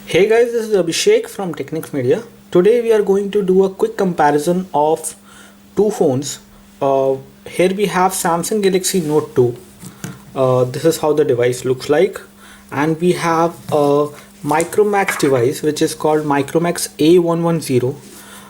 Hey guys, this is Abhishek from Technics Media. Today we are going to do a quick comparison of two phones. Here we have Samsung Galaxy Note 2. This is how the device looks like. And we have a Micromax device which is called Micromax A110.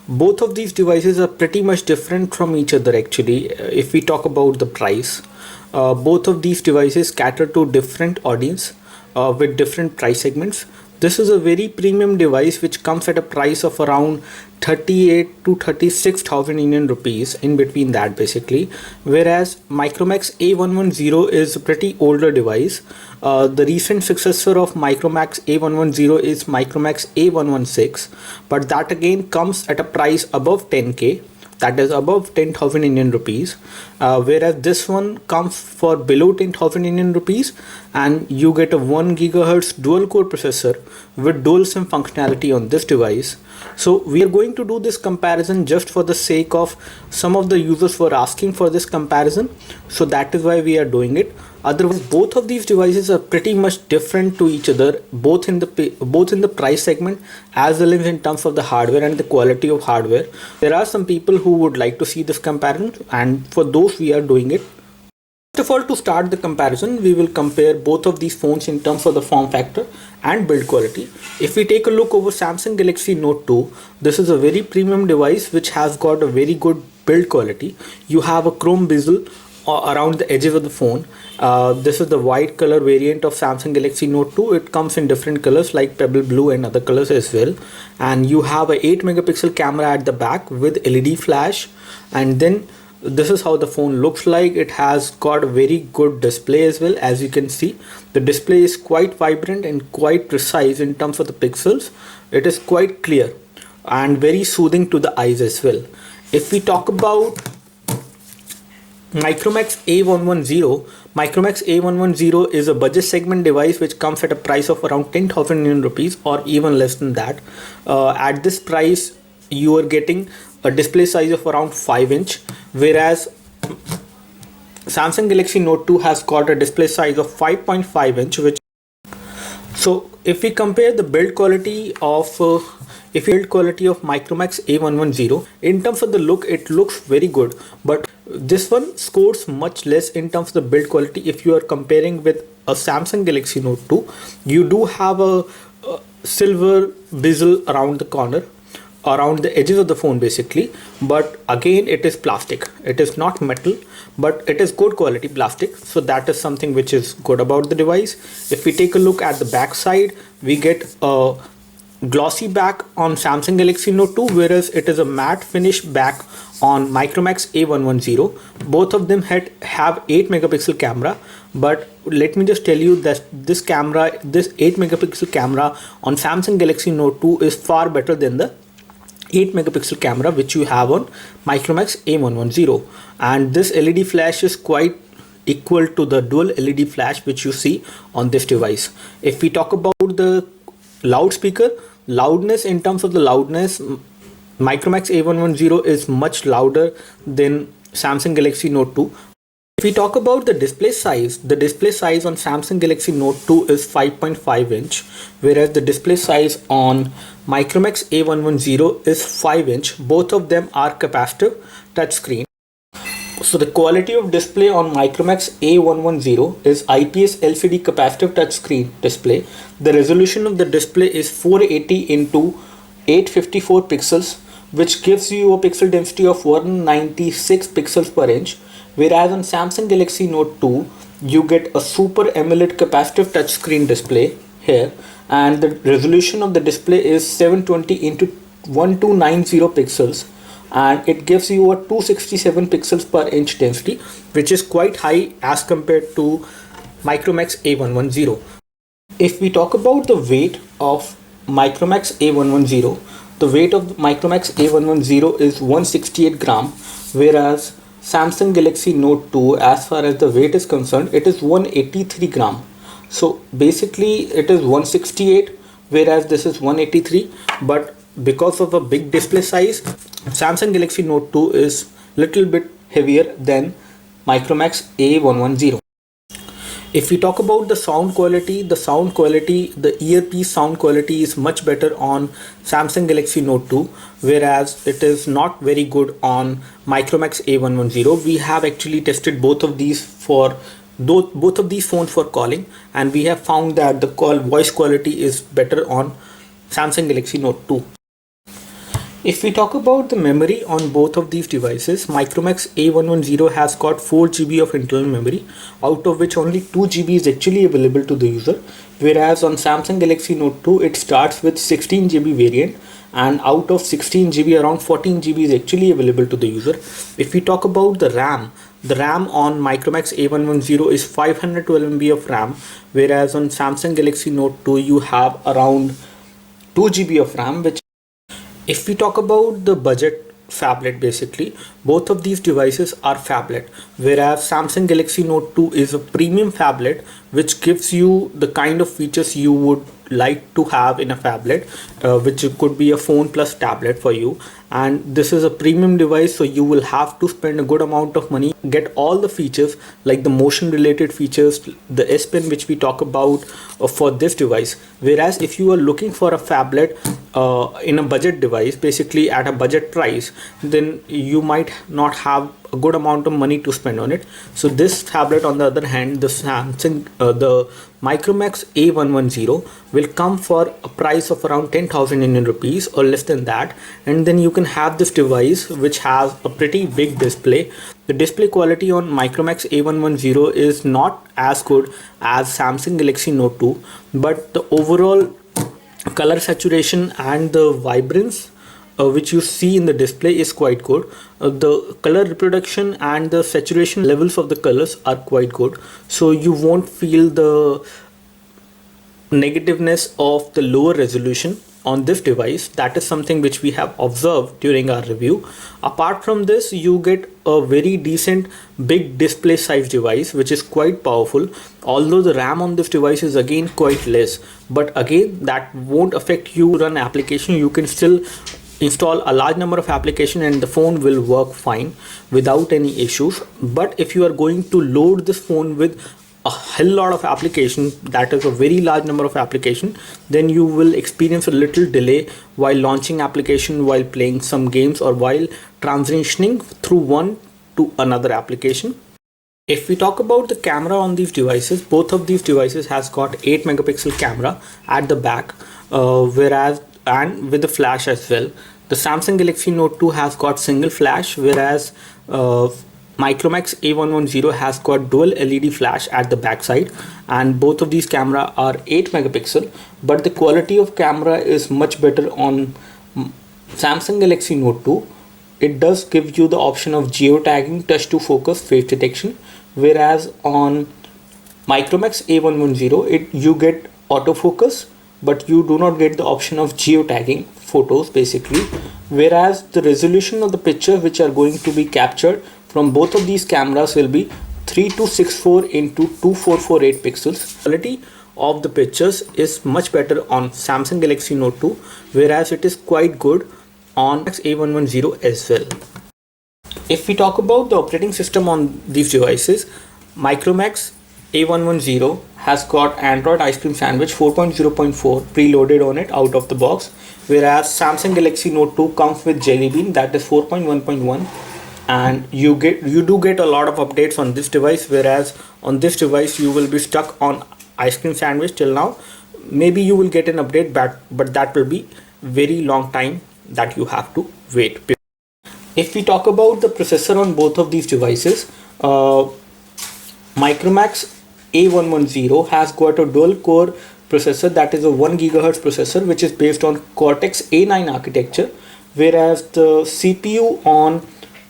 Both of these devices are pretty much different from each other actually if we talk about the price. Both of these devices cater to different audience with different price segments. This is a very premium device which comes at a price of around 38 to 36,000 Indian rupees, in between that basically, whereas Micromax A110 is a pretty older device. The recent successor of Micromax A110 is Micromax A116, but that again comes at a price above 10k, that is above 10,000 Indian rupees, whereas this one comes for below 10,000 Indian rupees, and you get a 1 gigahertz dual core processor with dual SIM functionality on this device. So we are going to do this comparison just for the sake of some of the users were asking for this comparison, so that is why we are doing it. Otherwise, both of these devices are pretty much different to each other, both in the price segment as well as in terms of the hardware and the quality of hardware. There are some people who would like to see this comparison, and for those we are doing it. First of all, to start the comparison, we will compare both of these phones in terms of the form factor and build quality. If we take a look over Samsung Galaxy Note 2, this is a very premium device which has got a very good build quality. You have a chrome bezel around the edges of the phone. This is the white color variant of Samsung Galaxy Note 2. It comes in different colors like pebble blue and other colors as well. And you have a 8 megapixel camera at the back with LED flash, and then this is how the phone looks like. It has got a very good display as well. As you can see, the display is quite vibrant and quite precise in terms of the pixels. It is quite clear and very soothing to the eyes as well. If we talk about Micromax A110 is a budget segment device which comes at a price of around 10,000 Indian rupees or even less than that. At this price you are getting a display size of around 5-inch, whereas Samsung Galaxy Note 2 has got a display size of 5.5-inch. So if we compare the build quality of Micromax A110, in terms of the look, it looks very good, but this one scores much less in terms of the build quality. If you are comparing with a Samsung Galaxy Note 2, you do have a silver bezel around the corner, around the edges of the phone basically, but again it is plastic. It is not metal, but it is good quality plastic, so that is something which is good about the device. If we take a look at the back side, we get a glossy back on Samsung Galaxy Note 2, whereas it is a matte finish back on Micromax A110. Both of them have 8 megapixel camera, but let me just tell you that this 8 megapixel camera on Samsung Galaxy Note 2 is far better than the 8 megapixel camera which you have on Micromax A110, and this LED flash is quite equal to the dual LED flash which you see on this device. If we talk about the loudness, in terms of the loudness, Micromax A110 is much louder than Samsung Galaxy Note 2. If we talk about the display size on Samsung Galaxy Note 2 is 5.5-inch, whereas the display size on Micromax A110 is 5-inch. Both of them are capacitive touchscreen. So the quality of display on Micromax A110 is IPS LCD capacitive touchscreen display. The resolution of the display is 480 into 854 pixels, which gives you a pixel density of 196 pixels per inch. Whereas on Samsung Galaxy Note 2, you get a Super AMOLED capacitive touchscreen display here, and the resolution of the display is 720 into 1290 pixels, and it gives you a 267 pixels per inch density, which is quite high as compared to Micromax A110. If we talk about the weight of Micromax A110, the weight of Micromax A110 is 168 gram, whereas Samsung Galaxy Note 2, as far as the weight is concerned, it is 183 gram. So basically it is 168, whereas this is 183, but because of a big display size, Samsung Galaxy Note 2 is little bit heavier than Micromax A110. If we talk about the sound quality, the earpiece sound quality is much better on Samsung Galaxy Note 2, whereas it is not very good on Micromax A110. We have actually tested both of these phones for calling, and we have found that the voice quality is better on Samsung Galaxy Note 2. If we talk about the memory on both of these devices, Micromax A110 has got 4 GB of internal memory, out of which only 2 GB is actually available to the user, whereas on Samsung Galaxy Note 2 it starts with 16 GB variant, and out of 16 GB around 14 GB is actually available to the user. If we talk about the RAM on Micromax A110 is 512 MB of RAM, whereas on Samsung Galaxy Note 2 you have around 2 GB of RAM, which if we talk about the budget phablet, basically both of these devices are phablet, whereas Samsung Galaxy Note 2 is a premium phablet which gives you the kind of features you would like to have in a phablet, which could be a phone plus tablet for you. And this is a premium device, so you will have to spend a good amount of money, get all the features like the motion related features, the S Pen which we talk about for this device. Whereas if you are looking for a phablet in a budget device, basically at a budget price, then you might not have a good amount of money to spend on it. So this tablet, on the other hand, the Micromax A110 will come for a price of around 10,000 Indian rupees or less than that, and then you can have this device which has a pretty big display. The display quality on Micromax A110 is not as good as Samsung Galaxy Note 2, but the overall color saturation and the vibrance which you see in the display is quite good. The color reproduction and the saturation levels of the colors are quite good, so you won't feel the negativeness of the lower resolution on this device. That is something which we have observed during our review. Apart from this, you get a very decent big display size device which is quite powerful, although the RAM on this device is again quite less, but again that won't affect you run application. You can still install a large number of applications and the phone will work fine without any issues. But if you are going to load this phone with a hell lot of applications, that is a very large number of applications, then you will experience a little delay while launching application, while playing some games, or while transitioning through one to another application. If we talk about the camera on these devices, both of these devices has got 8 megapixel camera at the back, whereas and with the flash as well. The Samsung Galaxy Note 2 has got single flash, whereas Micromax A110 has got dual LED flash at the back side, and both of these camera are 8 megapixel, but the quality of camera is much better on Samsung Galaxy Note 2. It does give you the option of geotagging, touch to focus, face detection, whereas on Micromax A110 you get autofocus, but you do not get the option of geotagging photos basically. Whereas the resolution of the picture which are going to be captured from both of these cameras will be 3264 into 2448 pixels. Quality of the pictures is much better on Samsung Galaxy Note 2, whereas it is quite good on A110 as well. If we talk about the operating system on these devices, Micromax A110 has got Android Ice Cream Sandwich 4.0.4 preloaded on it out of the box, whereas Samsung Galaxy Note 2 comes with Jelly Bean, that is 4.1.1, and you do get a lot of updates on this device, whereas on this device you will be stuck on Ice Cream Sandwich till now. Maybe you will get an update back, but that will be very long time that you have to wait. If we talk about the processor on both of these devices, Micromax A110 has got a dual core processor, that is a 1 GHz processor which is based on Cortex A9 architecture, whereas the CPU on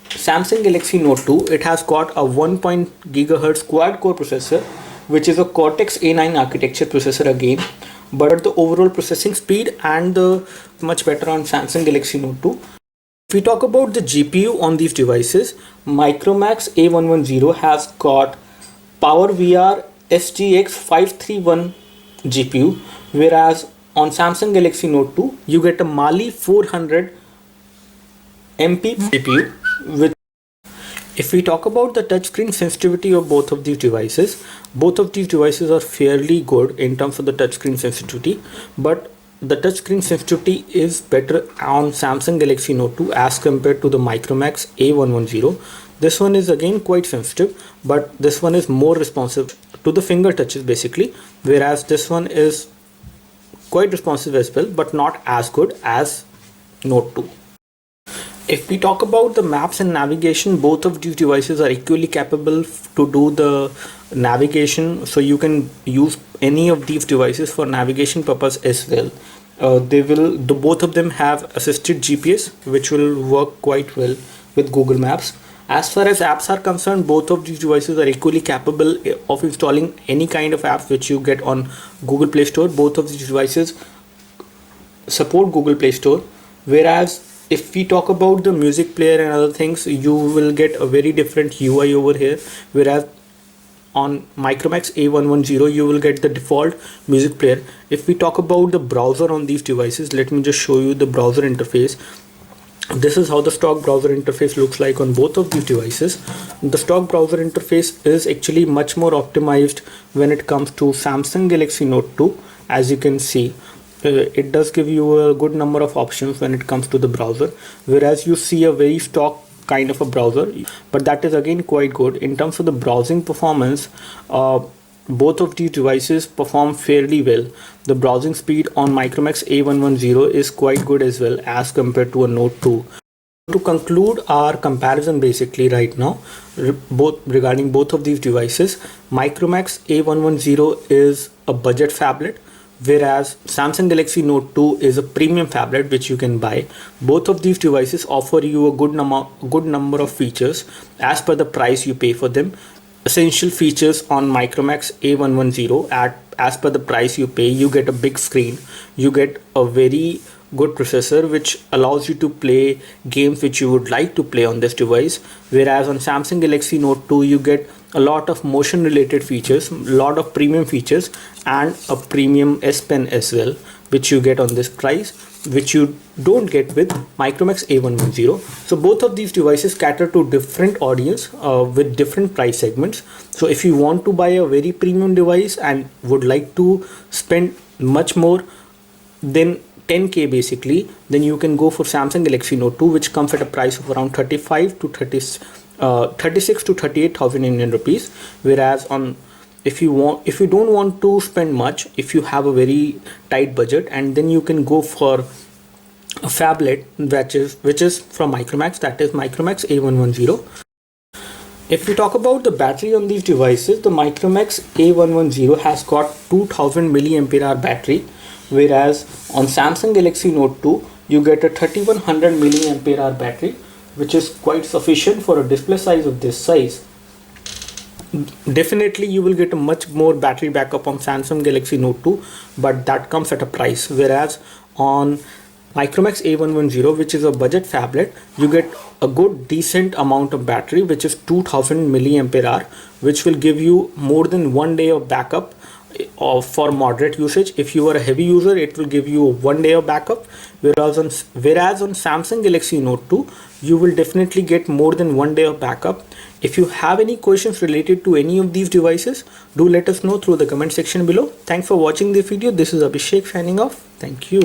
Samsung Galaxy Note 2, it has got a 1 GHz quad core processor which is a Cortex A9 architecture processor again, but the overall processing speed and the much better on Samsung Galaxy Note 2. If we talk about the GPU on these devices, Micromax A110 has got PowerVR SGX 531 GPU, whereas on Samsung Galaxy Note 2 you get a Mali 400 MP GPU. If we talk about the touchscreen sensitivity of both of these devices are fairly good in terms of the touchscreen sensitivity, but the touchscreen sensitivity is better on Samsung Galaxy Note 2 as compared to the Micromax A110. This one is again quite sensitive, but this one is more responsive to the finger touches basically, whereas this one is quite responsive as well, but not as good as Note 2. If we talk about the maps and navigation, both of these devices are equally capable to do the navigation, so you can use any of these devices for navigation purpose as well. Both of them have assisted GPS, which will work quite well with Google Maps. As far as apps are concerned, both of these devices are equally capable of installing any kind of apps which you get on Google Play Store. Both of these devices support Google Play Store, whereas if we talk about the music player and other things, you will get a very different UI over here, whereas on Micromax A110 you will get the default music player. If we talk about the browser on these devices, let me just show you the browser interface. This is how the stock browser interface looks like on both of these devices. The stock browser interface is actually much more optimized when it comes to Samsung Galaxy Note 2. As you can see, it does give you a good number of options when it comes to the browser, whereas you see a very stock kind of a browser, but that is again quite good in terms of the browsing performance. Both of these devices perform fairly well. The browsing speed on Micromax A110 is quite good as well as compared to a Note 2. To conclude our comparison basically right now, regarding both of these devices, Micromax A110 is a budget phablet, whereas Samsung Galaxy Note 2 is a premium phablet which you can buy. Both of these devices offer you a good number of features as per the price you pay for them. Essential features on Micromax A110, as per the price you pay, you get a big screen, you get a very good processor which allows you to play games which you would like to play on this device, whereas on Samsung Galaxy Note 2 you get a lot of motion related features, a lot of premium features, and a premium S Pen as well, which you get on this price, which you don't get with Micromax A110. So both of these devices cater to different audience with different price segments. So if you want to buy a very premium device and would like to spend much more than 10k basically, then you can go for Samsung Galaxy Note 2, which comes at a price of around 36 to 38,000 Indian rupees. Whereas if you don't want to spend much, if you have a very tight budget, and then you can go for a phablet which is from Micromax, that is Micromax A110. If we talk about the battery on these devices, the Micromax A110 has got 2000 mAh battery, whereas on Samsung Galaxy Note 2 you get a 3100 mAh battery, which is quite sufficient for a display size of this size. Definitely you will get a much more battery backup on Samsung Galaxy Note 2, but that comes at a price, whereas on Micromax A110, which is a budget phablet, you get a good decent amount of battery, which is 2000 mAh, which will give you more than 1 day of backup for moderate usage. If you are a heavy user, it will give you 1 day of backup, whereas on Samsung Galaxy Note 2 you will definitely get more than 1 day of backup. If you have any questions related to any of these devices, do let us know through the comment section below. Thanks for watching this video. This is Abhishek signing off. Thank you.